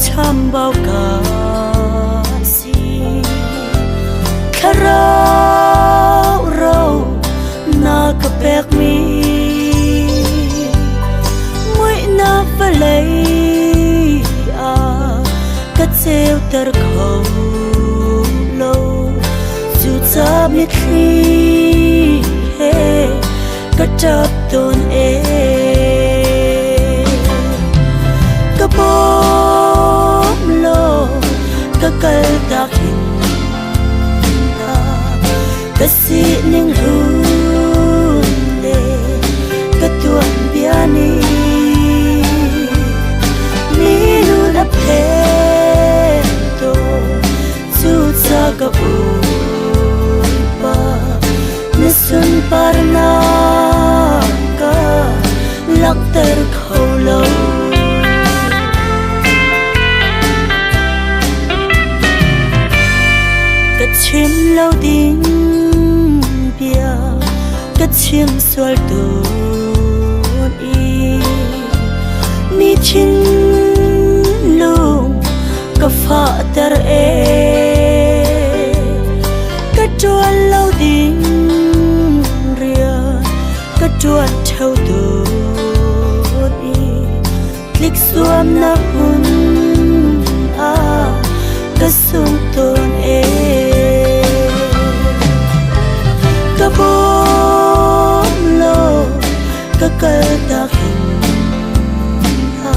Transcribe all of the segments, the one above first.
chăm bao cả gì khá rau rau na cà bẹc mi mũi na và lấy à cắt treo tơ khâu lâu dù cha biết khi he cắt chắp tôn e cà bom lo cà cal ta hình ta cà si ning hun le cà tuan biani mi nu na pe to chu cha cà bom pa na sun parna ka lak ter khâu lâu chim lâu đinh bia cất chim xoay tuôn y mi chín lung cà phạ ter e cất chuan lâu đinh ria cất chuan theo tuôn y click xuâm na hun a cất sung tuôn e bom lo cà cal ta hình ha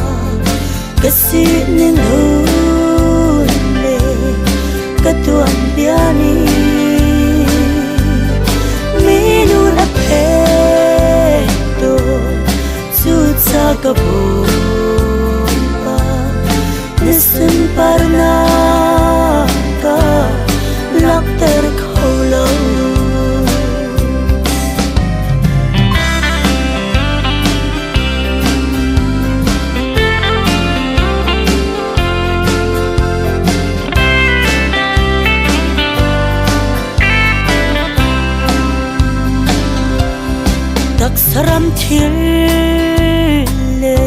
cà si ning hun le cà tuan biani mi nu na pe to chu cha cà bom pa na sun parna ka lak ter khâu lâu ram thil le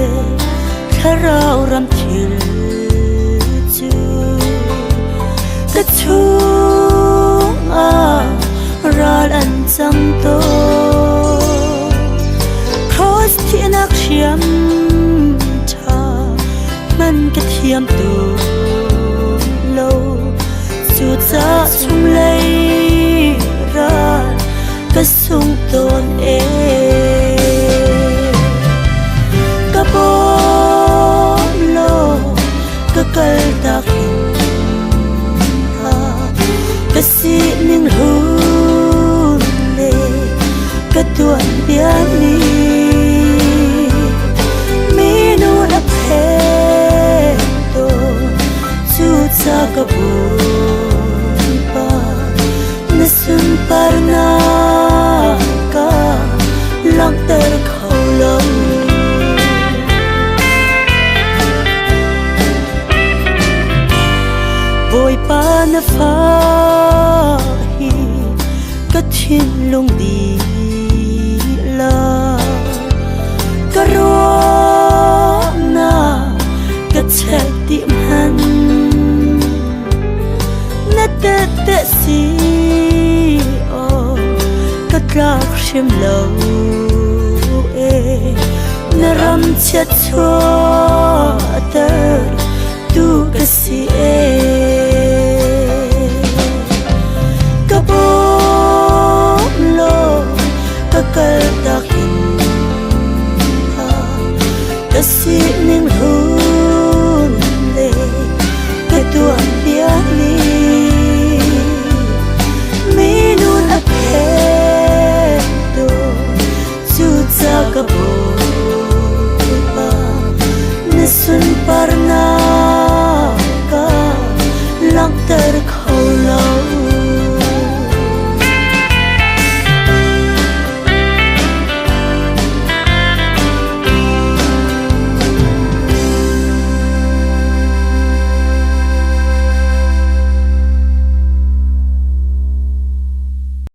kharau ram thil chu ka chu a ral an chang to cross thi nak thiam tha man ka thiam tu lo chu cha chung lei ra ka sung ton e cà bom lo cà cal ta hình ha cà si ning hun le cà tuan biani mi nu na pe to chu cha cà bom pa na sun parna ka lang ter khâu lâu vội pa na pha hi cất thiên lung đi la cà ro na cất chạy tiệm han na te si o cất lạc xiêm lâu e na ram chat cho ter